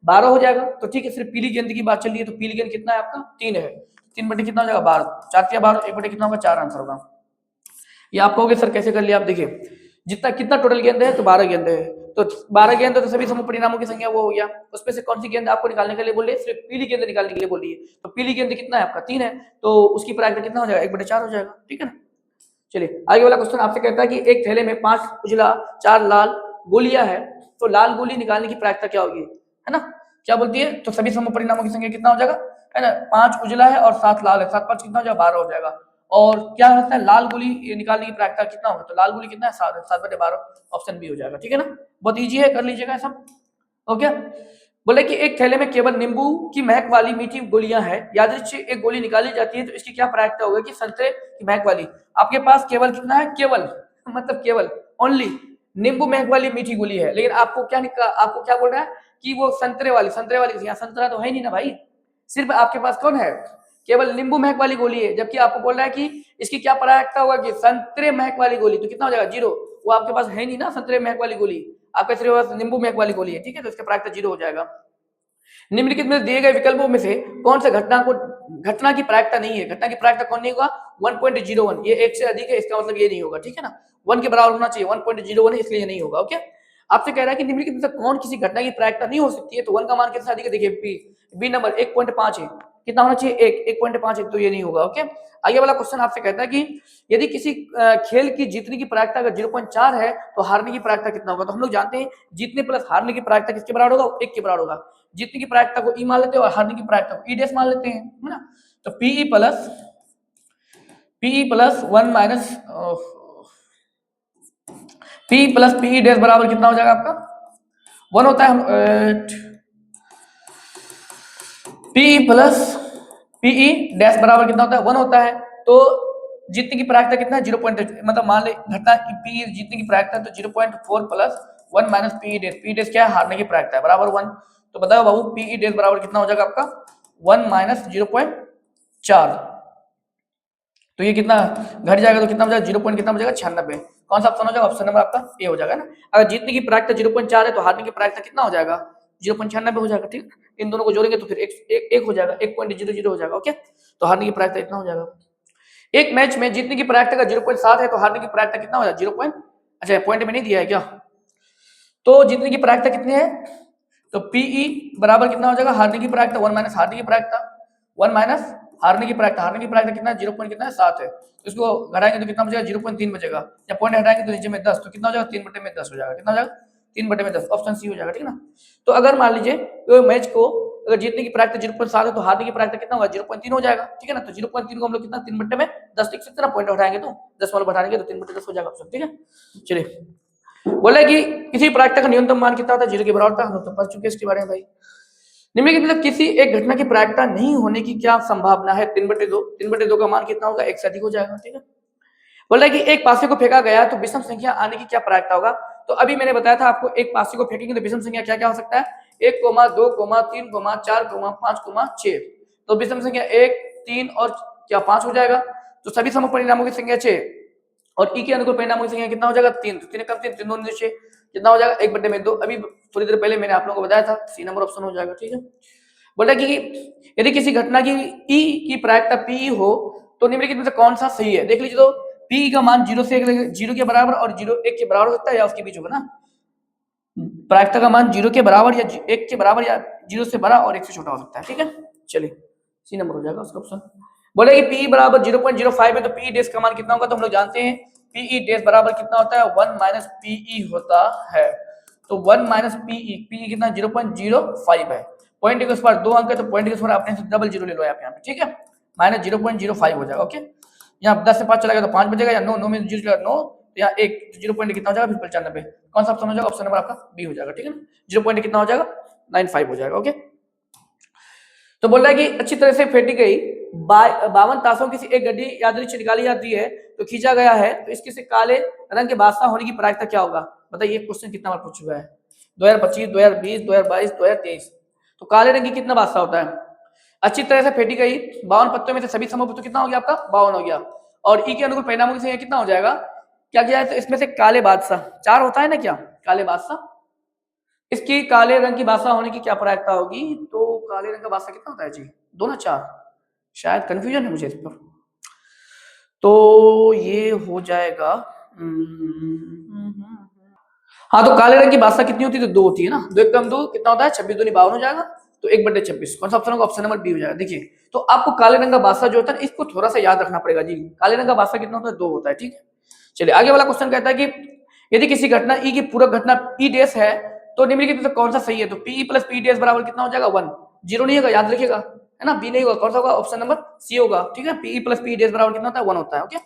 12 हो जाएगा तो ठीक है, सिर्फ पीली गेंद की बात चल रही है, तो पीली गेंद कितना है आपका 3 है, 3 कितना हो जाएगा 12, 4 या 12, 1 कितना होगा 4 आंसर होगा। ये आप कहोगे सर कैसे कर लिया, आप देखिए जितना कितना टोटल गेंद है तो 12 गेंद है, तो 12 गेंद तो सभी समूह परिणामों की संख्या वो हो गया, उसमें से कौन सी गेंद आपको निकालने के लिए बोल रही है, सिर्फ पीली गेंद निकालने के लिए बोल रही है। तो पीली गेंद कितना है आपका 3 है, तो उसकी प्रायिकता कितना हो जाएगा 1/4 हो जाएगा। ठीक है ना, चलिए आगे वाला क्वेश्चन आपसे कहता है कि एक थैले में 5 उजला 4 लाल गोलियां है, तो लाल गोली निकालने की प्रायिकता क्या होगी, है ना, क्या बोलती है, तो सभी समूह परिणामों की संख्या कितना हो जाएगा, है ना, 5 उजला है और 7 लाल है, 7 5 कितना हो जाएगा 12 हो जाएगा। और क्या होता है लाल गोली निकालने की प्रायिकता कितना होगा, तो लाल गोली कितना है 7 है, 7/12 ऑप्शन बी हो जाएगा। ठीक है ना, बहुत इजी है, कर लीजिएगा सब। ओके, बोले कि एक थैले में केवल नींबू की महक वाली मीठी गोलियां हैं, यादृच्छिक एक गोली निकाली जाती है तो इसकी क्या प्रायिकता होगी कि संतरे की महक वाली, आपके पास केवल कितना है, केवल मतलब केवल ओनली नींबू महक वाली मीठी गोली है, लेकिन आपको क्या बोल रहा है कि वो संतरे वाली, यहाँ संतरा तो है नहीं ना भाई, सिर्फ आपके पास कौन है केवल नींबू महक वाली गोली है, जबकि आपको बोल रहा है कि इसकी क्या प्रायिकता होगा कि संतरे महक वाली गोली, तो कितना हो जाएगा 0, वो आपके पास है नहीं ना संतरे महक वाली गोली, आपके सिर्फ नींबू महक वाली गोली है। ठीक है, तो इसका प्रायिकता 0 हो जाएगा। निम्नलिखित में दिए गए विकल्पों में से कौन से घटना की प्रायिकता नहीं है, घटना की प्रायिकता कौन नहीं होगा 1.01, ये 1 से अधिक है, इसका मतलब ये नहीं होगा। ठीक है ना, 1 के बराबर होना चाहिए, 1.01 है इसलिए ये नहीं होगा। ओके, आपसे कह रहा है कि निम्नलिखित में से कौन किसी घटना की प्रायिकता नहीं हो सकती है, तो 1 का मान कितना अधिक है, देखिए बी नंबर 1.5 है, कितना होना चाहिए 1.5 है, तो ये नहीं होगा। ओके, आगे वाला क्वेश्चन आपसे कहता है कि यदि किसी खेल की जीतने की प्रायिकता अगर 0.4 है तो हारने की प्रायिकता कितना होगा, तो हम लोग जानते हैं जीतने प्लस हारने की प्रायिकता किसके बराबर होगा, 1 के बराबर होगा। जीतने की प्रायिकता को ई मान लेते हैं और हारने की प्रायिकता को ई डैश मान लेते हैं, है ना, तो p e plus 1 minus p plus p e dash बराबर कितना हो जाएगा आपका 1 होता है, पीई प्लस पीई डैश बराबर कितना होता है 1 होता है, तो जीतने की प्रायिकता कितना है 0. मतलब मान ले घटना पी जीतने की प्रायिकता तो 0.4 प्लस 1 माइनस पी डैश क्या है हारने की प्रायिकता है बराबर 1, तो बताओ बाबू पीई डैश बराबर कितना हो जाएगा आपका 1 माइनस 0.4, तो ये कितना घट जाएगा, तो कितना हो जाएगा 0. कितना हो जाएगा 96, कौन सा ऑप्शन हो जाएगा, ऑप्शन नंबर आपका ए हो जाएगा ना। अगर जीतने की प्रायिकता 0.4 है तो हारने की प्रायिकता कितना हो जाएगा 0.96 हो जाएगा। ठीक, इन दोनों को जोड़ेंगे तो फिर एक हो जाएगा, 1.00 हो जाएगा। ओके, तो हारने की प्रायिकता इतना हो जाएगा। एक मैच में जीतने की प्रायिकता का 0.7 है तो हारने की प्रायिकता कितना हो जाएगा 0. अच्छा पॉइंट में नहीं दिया है क्या, तो जीतने की प्रायिकता कितनी है, तो पीई बराबर कितना हो जाएगा हारने की प्रायिकता 1 माइनस हारने की प्रायिकता 1 माइनस हारने की प्रायिकता कितना है, 0 पॉइंट कितना है 7 है, तो इसको घटाएंगे तो कितना बचेगा, 0.3 बचेगा, या पॉइंट हटाएंगे तो नीचे में 10, तो कितना हो जाएगा 3/10 हो जाएगा, कितना हो जाएगा 3/10, ऑप्शन सी हो जाएगा, ठीक है ना। तो अगर मान लीजिए तो मैच को अगर जीतने की प्रायिकता 0.7 है तो हारने की प्रायिकता कितना होगा, 0.3 हो जाएगा, ठीक है ना। तो 0.3 को हम लोग कितना 3/10 लिख सकते हैं ना, पॉइंट हटाएंगे तो 10 वाला बढ़ाएंगे तो 3/10 हो जाएगा ऑप्शन, ठीक है। चलिए बोला कि किसी प्रायिकता का न्यूनतम मान कितना होता है, 0 के बराबर था, हम लोग तो पढ़ चुके हैं इसके बारे में भाई। निम्नलिखित मतलब किसी एक घटना की प्रायिकता नहीं होने की क्या संभावना है, 3/2, 3/2 का मान कितना होगा, 1 से अधिक हो जाएगा, ठीक है। बोला कि एक पासे को फेंका गया तो विषम संख्या आने की क्या प्रायिकता होगा, तो अभी मैंने बताया था आपको, एक पासे को फेंकेंगे तो विषम संख्या क्या क्या हो सकता है, 1, 2, 3, 4, 5, 6, तो विषम संख्या 1, 3 और क्या 5 हो जाएगा, तो सभी समपरिणामों की संख्या 6 और ई के अनुकूल परिणामों की संख्या कितना हो जाएगा 3, तो 3 कम 3, 3 2 6, कितना हो जाएगा 1/2, अभी थोड़ी देर पहले मैंने आप लोगों को बताया था, सी नंबर ऑप्शन हो जाएगा, ठीक है। बोला कि यदि किसी घटना की ई की प्रायिकता पी हो तो निम्नलिखित में से कौन सा सही है, देख लीजिए, तो पी का मान 0 से 0 के बराबर और 0 1 के बराबर हो सकता है या उसके बीच होगा ना, प्रायिकता का मान 0 के बराबर या 1 के बराबर या 0 से बड़ा और 1 से छोटा हो सकता है, ठीक है। चलिए सी नंबर हो जाएगा उसका ऑप्शन। बोले कि पी बराबर 0.05 है तो पी डैश का मान कितना होगा, तो हम लोग जानते हैं पीई डैश बराबर कितना होता है 1 माइनस पीई होता है, तो 1 माइनस पीई, पीई कितना 0.05 है, पॉइंट के उस पर 2 अंक है तो पॉइंट के उस पर आपने डबल जीरो ले लो यहाँ पे, ठीक है, माइनस 0.05 हो जाएगा, ओके। यहाँ 10 से 5 चला गया तो 5 बचेगा, या 9 में 0 चला 9, तो यहाँ 1 0 पॉइंट कितना हो जाएगा फिर 95, कौन सा ऑप्शन हो जाएगा, ऑप्शन नंबर आपका बी हो जाएगा, ठीक है ना, 0 पॉइंट कितना हो जाएगा 95 हो जाएगा, ओके। तो बोल रहा है कि अच्छी तरह से फेंटी गई 52 ताशों की एक गड्डी यादृच्छिक निकाली जाती है तो खींचा गया है, तो इसके से काले रंग के बादशाह होने की प्रायिकता क्या होगा, बताइए क्वेश्चन कितना बार पूछ चुका है, 2025, 2020, 2022, 2023, तो काले रंग की कितना बादशाह होता है, अच्छी तरह से फेंटी गई 52 पत्तों में से सभी समूह तो कितना हो गया आपका 52 हो गया, और ई के अनुकूल परिणामों की संख्या कितना हो जाएगा, क्या किया है, तो इसमें से काले बादशाह 4 होता है ना, क्या काले बादशाह, इसकी काले रंग की बादशाह होने की क्या प्रायिकता होगी, तो काले रंग का बादशाह कितना होता है जी 2 ना 4, शायद कंफ्यूजन है मुझे इस पर, तो ये हो जाएगा हाँ, तो काले रंग की बादशाह कितनी होती है, तो 2 होती है ना, 2 1 2 कितना होता है 26 2 52 हो जाएगा, तो 1/26, कौन सा ऑप्शन होगा, ऑप्शन नंबर बी हो जाएगा। देखिए तो आपको काले रंग का बादशाह जो होता है इसको थोड़ा सा याद रखना पड़ेगा जी, काले रंग का बादशाह कितना होता है 2 होता है, ठीक है। चलिए आगे वाला क्वेश्चन कहता है कि यदि किसी घटना ई की पूरक घटना ई डैश है तो निम्नलिखित में से कौन सा सही है, तो पी प्लस पी डैश बराबर कितना हो जाएगा 1, 0 नहीं होगा, याद रखिएगा, है ना, बी नहीं होगा, कौन सा होगा, ऑप्शन नंबर सी होगा, ठीक है, पी प्लस पी डैश बराबर कितना होता है 1 होता है, ओके।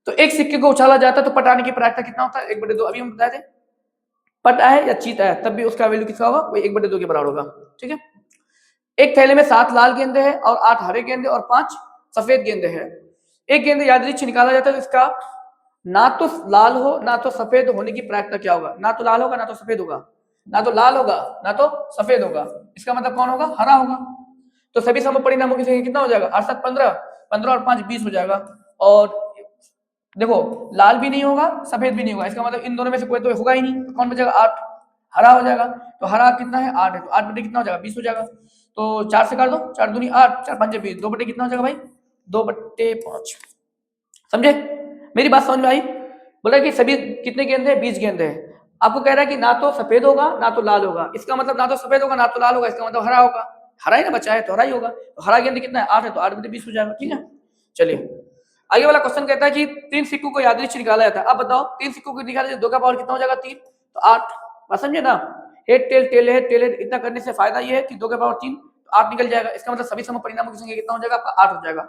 तो एक सिक्के को उछाला जाता है तो पटाने की प्रायिकता कितना होता है 1/2, अभी हम बताए थे, पटा है या चीता है तब भी उसका वैल्यू किसका होगा, वही 1/2 के बराबर होगा, ठीक है। एक थैले में 7 लाल गेंदे हैं और 8 हरे गेंदे और 5 सफेद गेंदे हैं, एक गेंद यादृच्छिक निकाला जाता है तो इसका ना तो लाल हो ना तो सफेद होने की प्रायिकता क्या होगा, ना तो लाल होगा ना तो सफेद होगा, ना तो लाल होगा ना तो सफेद होगा, इसका मतलब कौन होगा, हरा होगा, तो सभी समपरिणामों की संख्या कितना हो जाएगा 8 7 15, 15 और 5 20 हो जाएगा, और देखो लाल भी नहीं होगा सफेद भी नहीं होगा, इसका मतलब इन दोनों में से कोई तो होगा ही नहीं, तो कौन बचेगा 8, हरा हो जाएगा, तो हरा कितना है 8 है, तो 8 बटे कितना हो जाएगा 20 हो जाएगा, तो 4 से काट दो, 4 दूनी 8, 4 5 20, 2 बटे कितना हो जाएगा भाई 2/5, समझे, मेरी बात समझ में आई। बोला कि सभी कितने गेंदे हैं 20 गेंदे हैं, आपको कह रहा है कि ना तो सफेद होगा ना तो लाल होगा, इसका मतलब ना तो सफेद होगा ना तो लाल होगा, इसका मतलब हरा होगा, हरा ही ना बचा है तो हरा ही होगा, तो हरा गेंद कितना है 8 है तो 8/20 हो जाएगा, ठीक है। चलिए आगे वाला क्वेश्चन कहता है कि 3 सिक्कों को यादृच्छिक निकाला जाता है, अब बताओ 3 सिक्कों को निकाला जाए 2 का पावर कितना हो जाएगा 3, तो 8, बात समझे ना, head tail tail head tail head, इतना करने से फायदा ये है कि 2 का पावर 3 तो 8 निकल जाएगा, इसका मतलब सभी समपरिणामों की संख्या कितना हो जाएगा आपका 8 हो जाएगा।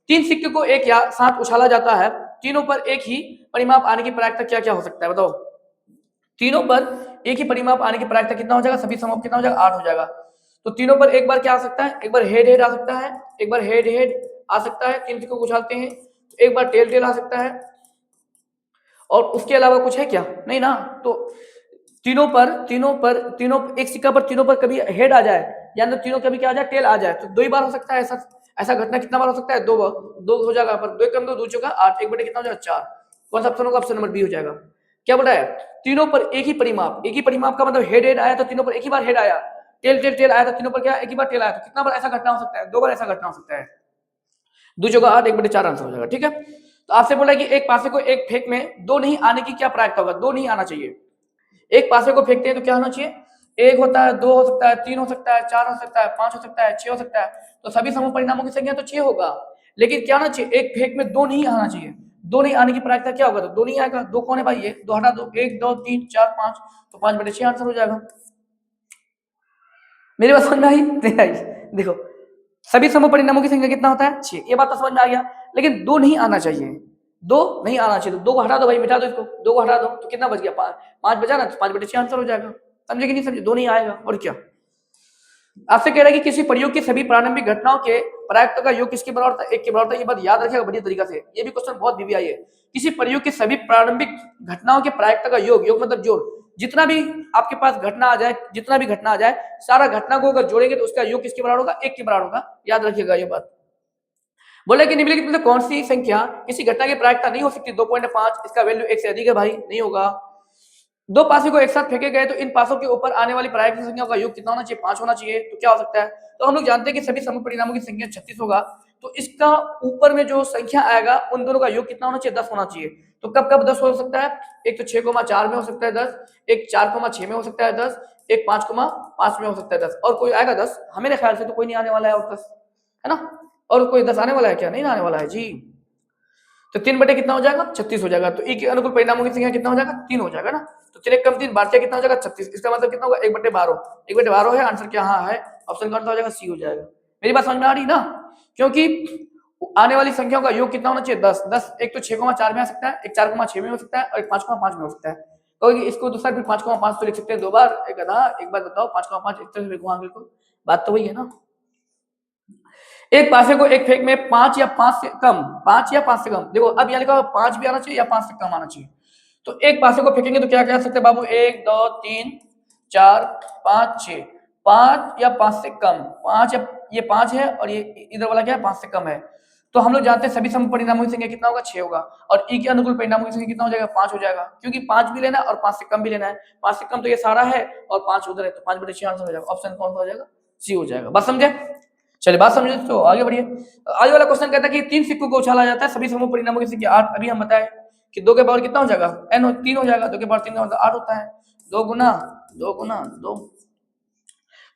3 सिक्के को एक या साथ उछाला जाता है, तीनों पर एक ही परिमाप आने की प्रायिकता क्या क्या हो सकता है, बताओ, तीनों पर एक ही परिमाप आने की प्रायिकता कितना हो जाएगा, सभी समूह कितना हो जाएगा 8 हो जाएगा, तो तीनों पर एक बार क्या आ सकता है, एक बार हेड हेड आ सकता है, एक बार हेड हेड आ सकता है, 3 सिक्कों को उछालते हैं, एक बार टेल टेल आ सकता है, और उसके अलावा कुछ है क्या, नहीं ना, तो तीनों एक सिक्का पर तीनों पर कभी हेड आ जाए या तो तीनों कभी क्या आ जाए टेल आ जाए, तो 2 ही बार हो सकता है, ऐसा ऐसा घटना कितना बार हो सकता है 2 बार, 2 हो जाएगा, पर 2 कम 2 2 चौका 8, 1 बटे कितना हो जाएगा 4, कौन सा ऑप्शन होगा, ऑप्शन नंबर बी हो जाएगा। क्या बोला है, तीनों पर एक ही परिमाप का मतलब हेड हेड आया तो तीनों पर एक ही बार हेड आया, टेल टेल टेल आया तो तीनों पर क्या एक ही बार टेल आया, तो कितना बार ऐसा घटना हो सकता है 2 बार ऐसा घटना हो सकता है, 2 चौका 8, 1 बटे 4 आंसर हो जाएगा, ठीक है। तो आपसे बोला कि एक पासे को एक फेंक में 2 नहीं आने की क्या प्रायिकता होगा, 2 नहीं आना चाहिए, एक पासे को फेंकते हैं तो क्या होना चाहिए, 1 होता है, 2 हो सकता है, 3 हो सकता है, 4 हो सकता है, 5 हो सकता है, 6 हो सकता है। तो सभी समूह परिणामों की संख्या तो 6 होगा, लेकिन क्या आना चाहिए, एक फेक में 2 नहीं आना चाहिए। 2 नहीं आने की प्रायिकता क्या होगा, तो 2 नहीं आएगा। 2 कौन है भाई, ये 2 हटा दो, 1 2 3 4 5, तो 5/6 आंसर हो जाएगा। मेरी बात समझ में आई नहीं आई? देखो सभी समूह परिणामों की संख्या कितना होता है, 6, ये बात तो समझ में आ गया। लेकिन 2 नहीं आना चाहिए, 2 नहीं आना चाहिए, तो 2 को हटा दो भाई, मिटा दो इसको, 2 को हटा दो तो कितना बच गया, 5 बचा ना, तो 5/6 आंसर हो जाएगा। समझे कि नहीं समझे, 2 नहीं आएगा। और क्या आपसे कह रहा है कि किसी प्रयोग की सभी प्रारंभिक घटनाओं के प्रायिकता का योग किसके बराबर था, 1 के बराबर था। ये बात याद रखिएगा बढ़िया तरीका से, ये भी क्वेश्चन बहुत बीबीआई है। किसी प्रयोग की सभी प्रारंभिक घटनाओं के प्रायिकता का योग, योग मतलब जोड़, जितना भी आपके पास घटना आ जाए, जितना भी घटना आ जाए, सारा घटना को अगर जोड़ेंगे तो उसका योग किसके बराबर होगा, 1 के बराबर होगा। याद रखिएगा ये बात। बोले कि निम्नलिखित में से कौन सी संख्या किसी घटना की प्रायिकता नहीं हो सकती, 2.5, इसका वैल्यू 1 से अधिक है भाई, नहीं होगा। 2 पासे को एक साथ फेंके गए तो इन पासों के ऊपर आने वाली प्रायिकता संख्याओं का योग कितना होना चाहिए, 5 होना चाहिए। तो क्या हो सकता है, तो हम लोग जानते हैं कि सभी समूह परिणामों की संख्या 36 होगा, तो इसका ऊपर में जो संख्या आएगा उन दोनों का योग कितना होना चाहिए, 10 होना चाहिए। तो कब कब 10 हो सकता है, एक तो 6,4 में हो सकता है 10, एक 4,6 में हो सकता है 10, एक 5,5 में हो सकता है 10, और कोई आएगा 10, हमें ख्याल से तो कोई नहीं आने वाला है और 10, है ना। और कोई 10 आने वाला है क्या, नहीं आने वाला है जी। तो 3 बटे कितना हो जाएगा, 36 हो जाएगा। तो ई के अनुकूल परिणामों की संख्या कितना हो जाएगा, 3 हो जाएगा ना। तो 3 कम 3 12 कितना हो जाएगा, 36। इसका मतलब कितना होगा, 1/12, 1/12 है आंसर, क्या हाँ है, ऑप्शन कौन सा हो जाएगा, सी हो जाएगा। मेरी बात समझ में आ रही ना, क्योंकि आने वाली संख्याओं का योग कितना होना चाहिए, 10। 10 एक तो 6,4 में आ सकता है, एक 4,6 में हो सकता है, और एक 5,5 में हो सकता है। तो इसको दूसरा फिर 5,5 तो लिख सकते हैं 2 बार, एक आधा, एक बार बताओ 5,5 इस तरह से लिखूंगा, बिल्कुल बात तो वही है ना। एक पासे को एक फेंक में 5 या 5 से कम, 5 या 5 से कम, देखो अब यहाँ लिखा हुआ 5 भी आना चाहिए या 5 से कम आना चाहिए। तो एक पासे को फेंकेंगे तो क्या कह सकते हैं बाबू, 1 2 3 4 5 6, 5 या 5 से कम, 5 या ये 5 है और ये इधर वाला क्या है, 5 से कम है। तो हम लोग जानते हैं सभी सम परिणामों की संख्या कितना होगा, 6 होगा, और ई के अनुकूल परिणामों की संख्या कितना हो जाएगा, 5 हो जाएगा, क्योंकि 5 भी लेना है और 5 से कम भी लेना है। 5 से कम तो ये सारा है और 5 उधर है, तो 5/6 आंसर हो जाएगा। ऑप्शन कौन सा हो जाएगा, सी हो जाएगा। बात समझे, चलिए बात समझे तो आगे बढ़िए। आगे वाला क्वेश्चन कहता है कि 3 सिक्कों को उछाला जाता है, सभी समूह परिणामों की संख्या 8। अभी हम बताए कि 2 के पावर कितना हो जाएगा, n 3 हो जाएगा, 2 के पावर 3 का मतलब 8 होता है, 2 गुना 2 गुना 2।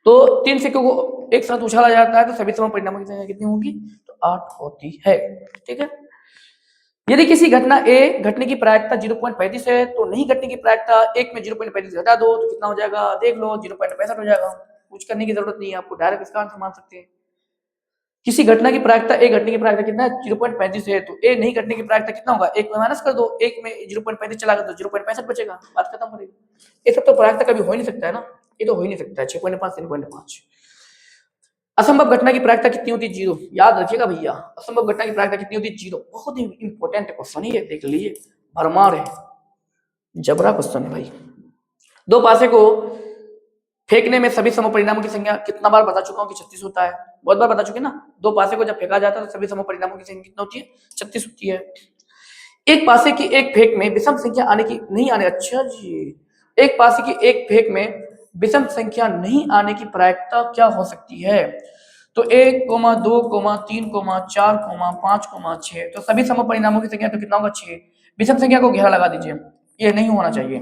तो 3 सिक्कों को एक साथ उछाला जाता है तो सभी समूह परिणामों की संख्या कितनी होगी, तो 8 होती है। ठीक है, यदि किसी घटना ए घटने की प्रायिकता 0.35 है तो नहीं घटने की प्रायिकता 1 में 0.35 घटा दो तो कितना हो जाएगा, देख लो 0.65 हो जाएगा। कुछ करने की जरूरत नहीं है आपको, डायरेक्ट इसका आंसर मान सकते हैं। किसी घटना की प्रायिकता ए घटने की प्रायिकता कितना है, 0.35 है, तो ए नहीं घटने की प्रायिकता कितना होगा, 1 में माइनस कर दो, 1 में 0.35 चला गया तो 0.65 बचेगा, बात खत्म हो रही। ये सब तो प्रायिकता कभी हो ही नहीं सकता है ना, ये तो हो ही नहीं सकता है। 6.5 3.5। असंभव घटना की प्रायिकता कितनी होती है, 0। याद रखिएगा भैया, असंभव घटना की प्रायिकता कितनी होती है, 0। बहुत ही इंपॉर्टेंट क्वेश्चन है ये, देख लीजिए, भरमार है, जबरा क्वेश्चन है भाई। 2 पासे को फेंकने में सभी समूह परिणामों की संख्या, कितना बार बता चुका हूं कि 36 होता है, बहुत बार बता चुके ना। 2 पासे को जब फेंका जाता है तो सभी समूह परिणामों की संख्या कितनी होती है, 36 होती है। एक पासे की एक फेंक में विषम संख्या आने की नहीं आने, अच्छा जी, एक पासे की एक फेंक में विषम संख्या नहीं आने की प्रायिकता क्या हो सकती है, तो 1, 2, 3, 4, 5, 6, तो सभी समूह परिणामों की संख्या तो कितना होगा, 6। विषम संख्या को घेरा लगा दीजिए, ये नहीं होना चाहिए,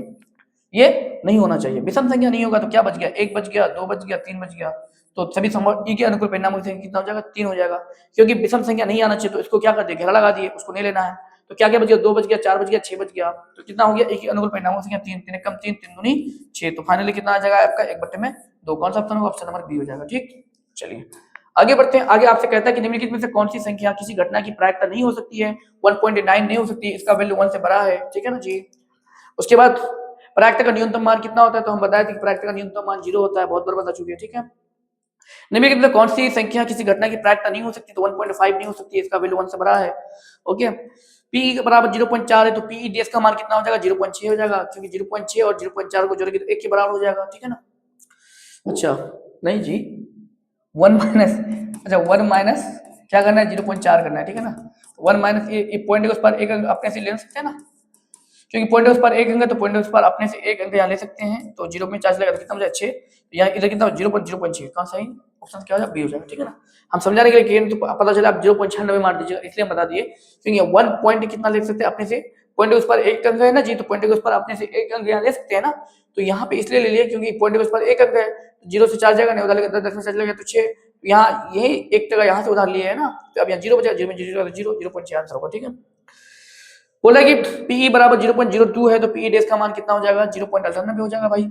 ये नहीं होना चाहिए, विषम संख्या नहीं होगा तो क्या बच गया, 1 बच गया, 2 बच गया, 3 बच गया, तो सभी संभव ई के अनुकूल परिणामों की संख्या कितना हो जाएगा, 3 हो जाएगा। क्योंकि विषम संख्या नहीं आना चाहिए तो इसको क्या कर दिया, घेरा लगा दिए, उसको नहीं लेना है। तो क्या क्या बच गया, 2 बच गया, 4 बच गया, 6 बच गया, तो कितना हो गया, ई के अनुकूल परिणामों की संख्या 3, 3 कम 3, 3 दूनी 6, तो फाइनली कितना आ जाएगा आपका, 1/2। कौन सा ऑप्शन होगा, ऑप्शन नंबर बी हो जाएगा। ठीक, चलिए आगे बढ़ते हैं। आगे आपसे कहता है कि निम्नलिखित में से कौन सी संख्या किसी घटना की प्रायिकता नहीं हो सकती है, 1.9 नहीं हो सकती, इसका वैल्यू 1 से बड़ा है, ठीक है ना जी। उसके बाद प्रायिकता का न्यूनतम मान कितना होता है, तो हम बताए थे कि प्रायिकता का न्यूनतम मान 0 होता है, बहुत बार बता चुके हैं, ठीक है। निम्नलिखित में कौन सी संख्या किसी घटना की प्रायिकता नहीं हो सकती, तो 1.5 नहीं हो सकती, इसका वैल्यू 1 से बड़ा है, ओके। पी बराबर 0.4 है तो पीईडीएस का मान कितना हो जाएगा, 0.6 हो जाएगा, क्योंकि 0.6 और 0.4 को जोड़ेंगे तो 1 के बराबर हो जाएगा, ठीक है ना। अच्छा नहीं जी, 1 माइनस, अच्छा 1 माइनस क्या करना है, 0.4 करना है, ठीक है ना। 1 माइनस ये पॉइंट के उस पर एक अंक अपने से ले सकते हैं ना, क्योंकि पॉइंट उस पर एक अंक है तो पॉइंट उस पर अपने से एक अंक यहाँ ले सकते हैं, तो 0 में चार्ज लगेगा तो कितना हो जाएगा, 6, तो यहाँ इधर कितना 0.06, कौन सा ही ऑप्शन क्या हो जाएगा, बी हो जाएगा, ठीक है ना। हम समझाने के लिए तो पता चला आप 0.96 मार दीजिएगा, इसलिए हम बता दिए, क्योंकि 1 पॉइंट कितना ले सकते हैं अपने से, पॉइंट के उस पर एक अंक है ना जी, तो पॉइंट के उस पर अपने से एक अंक यहाँ ले सकते हैं ना, तो यहाँ पे इसलिए ले लिया क्योंकि पॉइंट के उस पर एक अंक है, 0 से 4 जाएगा, नहीं उधर लेकर 10 में 4 जाएगा तो 6, यहाँ यही एक जगह यहाँ से उधार लिए है ना, तो अब यहाँ 0 बचा, 0 में 0 0 0.6 आंसर होगा। ठीक है, बोला कि पीई बराबर 0.02 है, तो पीई डैश का मान कितना हो जाएगा, 0.98 हो जाएगा भाई,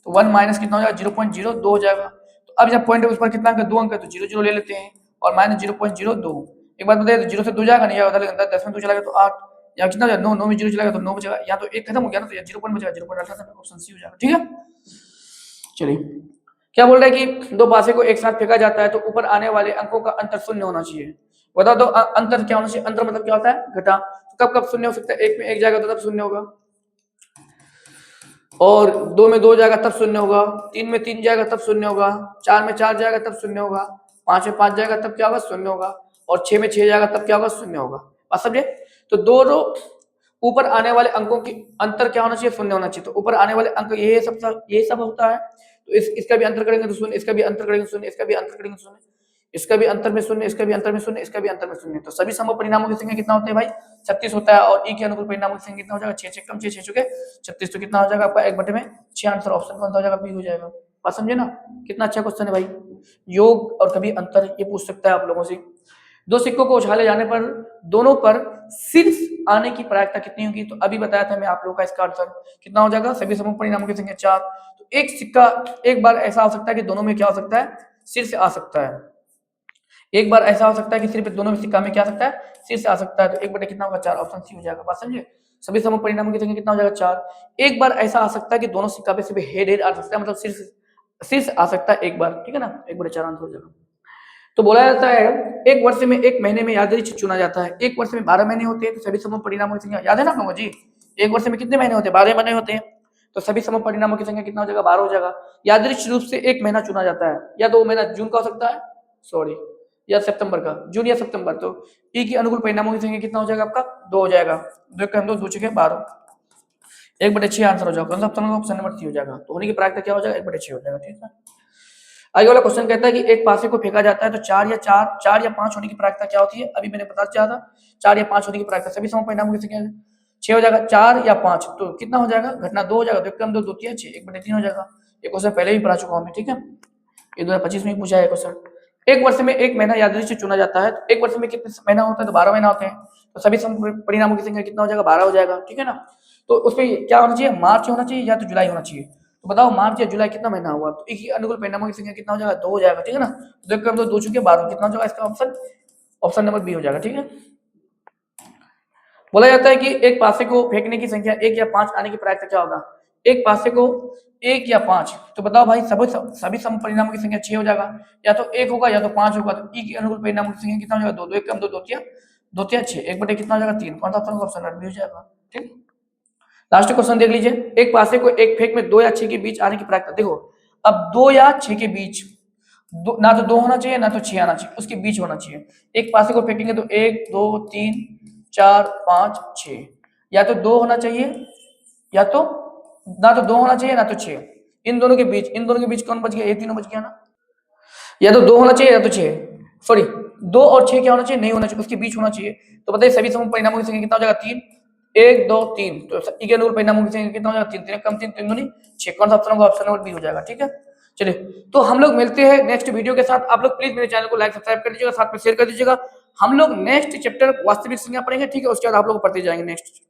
तो 1 माइनस कितना हो जाएगा, 0.02 हो जाएगा। तो अब जब पॉइंट है उस पर कितना अंक है, 2 अंक है, तो 0 0 ले लेते हैं और माइनस 0.02, एक बात बताइए, तो 0 से 2 जाएगा, नहीं जाएगा, उधर 10 में 2 चला गया तो 8, यहाँ कितना हो जाएगा, 9, 9 में 0 चला गया तो 9 बचेगा, यहाँ तो एक खत्म हो गया ना, तो यहाँ 0 बचेगा, 0.98, ऑप्शन सी हो जाएगा। ठीक है, चलिए क्या बोल रहा है कि दो पासे को एक साथ फेंका जाता है तो ऊपर आने वाले अंकों का अंतर शून्य होना चाहिए। बता दो अंतर क्या होना चाहिए, अंतर मतलब क्या होता है, घटा, तो कब कब शून्य हो सकता है, एक में एक जाएगा तो तब शून्य होगा, और 2 में 2 जाएगा तब शून्य होगा, 3 में 3 जाएगा तब शून्य होगा, 4 में 4 जाएगा तब शून्य होगा, 5 में 5 जाएगा तब क्या होगा, शून्य होगा, और 6 में 6 जाएगा तब क्या होगा, शून्य होगा। बात समझे, तो दोनों ऊपर आने वाले अंकों की अंतर क्या होना चाहिए, शून्य होना चाहिए, तो ऊपर आने वाले अंक ये सब होता है, तो इसका भी अंतर करेंगे तो शून्य, इसका भी अंतर करेंगे शून्य, इसका भी अंतर करेंगे शून्य, इसका भी अंतर में शून्य, इसका भी अंतर में शून्य, इसका भी अंतर में शून्य, तो सभी सम परिणामों की संख्या कितना होता है भाई, 36 होता है, और ई के अनुकूल परिणामों की संख्या कितना हो जाएगा, 6 6 कम 6 6 चुके 36, तो कितना हो जाएगा आपका 1/6 आंसर ऑप्शन कौन सा हो जाएगा, बी हो जाएगा। बात समझे ना, कितना अच्छा क्वेश्चन है भाई, योग और कभी अंतर ये पूछ सकता है आप लोगों से। दो सिक्कों को उछाले जाने पर दोनों पर सिर्फ आने की प्रायिकता कितनी होगी, तो अभी बताया था मैं आप लोगों का इसका आंसर कितना हो जाएगा, सभी समूह परिणामों की संख्या 4, तो एक सिक्का एक बार ऐसा हो सकता है कि दोनों में क्या हो सकता है, शीर्ष आ सकता है, एक बार ऐसा हो सकता है कि सिर्फ दोनों में सिक्का में क्या आ सकता है, शीर्ष आ सकता है, तो 1/4 कितना होगा, 4, ऑप्शन सी हो जाएगा। बात समझे, सभी समूह परिणामों की संख्या कितना हो जाएगा, 4, एक बार ऐसा आ सकता है कि दोनों सिक्का पे सिर्फ हेड आ सकता है, मतलब शीर्ष आ सकता है एक बार, ठीक है ना, 1/4 आंसर हो जाएगा। तो बोला जाता है एक वर्ष में एक महीने में यादृच्छिक चुना जाता है, एक वर्ष में 12 महीने होते हैं, तो सभी समूह परिणामों की संख्या याद है ना आप लोगों जी, एक वर्ष में कितने महीने होते हैं, 12 महीने होते हैं, तो सभी समूह परिणामों की संख्या कितना हो जाएगा, 12 हो जाएगा। यादृच्छिक रूप से एक महीना चुना जाता है, या तो महीना जून का हो सकता है, सॉरी, या सितंबर का, जून या सितंबर, तो ई की अनुकूल परिणामों की संख्या कितना हो जाएगा आपका, 2 हो जाएगा, 2 का 2 चुके 12, 1/6 आंसर हो जाएगा, ऑप्शन नंबर सी हो जाएगा, तो होने की प्रायिकता क्या हो जाएगा, 1/6 हो जाएगा। ठीक है, आगे वाला क्वेश्चन कहता है कि एक पासे को फेंका जाता है तो 4 या 5 होने की प्रायिकता क्या होती है, अभी मैंने बता दिया था, 4 या 5 होने की प्रायिकता, सभी सम परिणामों की संख्या 6 हो जाएगा, 4 या 5, तो कितना हो जाएगा, घटना 2 हो जाएगा, 2 कम 2 2 3 6, 1/3 हो जाएगा। ये क्वेश्चन पहले भी पढ़ा चुका हूं मैं, ठीक है, ये 2025 में पूछा है क्वेश्चन। एक वर्ष में एक महीना यादृच्छिक चुना जाता है, तो एक वर्ष में कितने महीना होता है, तो 12 महीना होते हैं, तो सभी सम परिणामों की संख्या कितना हो जाएगा, 12 हो जाएगा। ठीक है ना, तो उसमें क्या होना चाहिए, मार्च होना चाहिए या तो जुलाई होना चाहिए, तो बताओ मार्च या जुलाई कितना महीना हुआ, तो एक ही अनुकूल परिणामों की संख्या कितना हो जाएगा, 2 हो जाएगा। ठीक है ना, 2 कम 2 2 चुके 12, कितना हो जाएगा इसका ऑप्शन नंबर बी हो जाएगा। ठीक है, बोला जाता है कि एक पासे को फेंकने की संख्या 1 या 5 आने की प्रायिकता क्या होगा, एक पासे को 1 या 5, तो बताओ भाई सभी सम परिणामों की संख्या 6 हो जाएगा, या तो 1 होगा या तो 5 होगा, तो ई के अनुकूल परिणामों की संख्या कितना हो जाएगा, 2 2 कम 2 2 3 6, 1/6 कितना हो जाएगा, 3, कौन सा ऑप्शन नंबर बी हो जाएगा। ठीक, लास्ट क्वेश्चन देख लीजिए, एक पासे को एक फेंक में 2 या 6 के बीच आने की प्रायिकता, देखो अब 2 या 6 के बीच, ना तो 2 होना चाहिए ना तो 6 आना चाहिए, उसके बीच होना चाहिए। एक पासे को फेंकेंगे तो 1 2 3 4 5 6, या तो 2 होना चाहिए, या तो ना तो 2 होना चाहिए ना तो 6, इन दोनों के बीच कौन बच गया, ये तीनों बच गया ना, या तो 2 होना चाहिए या तो 6, सॉरी 2 और 6 क्या होना चाहिए, नहीं होना चाहिए, उसके बीच होना चाहिए। तो बताइए सभी समूह परिणामों की संख्या कितना हो जाएगा, 3, 1 2 3, तो ई के अनुकूल परिणामों की संख्या कितना हो जाएगा, 3 3 कम 3 3 दूनी 6, कौन सा ऑप्शन होगा, ऑप्शन नंबर बी हो जाएगा। ठीक है, चलिए तो हम लोग मिलते हैं नेक्स्ट वीडियो के साथ, आप लोग प्लीज मेरे चैनल को लाइक सब्सक्राइब कर दीजिएगा, साथ में शेयर कर दीजिएगा। हम लोग नेक्स्ट चैप्टर वास्तविक संख्या पढ़ेंगे, ठीक है, उसके बाद आप लोग पढ़ते जाएंगे नेक्स्ट।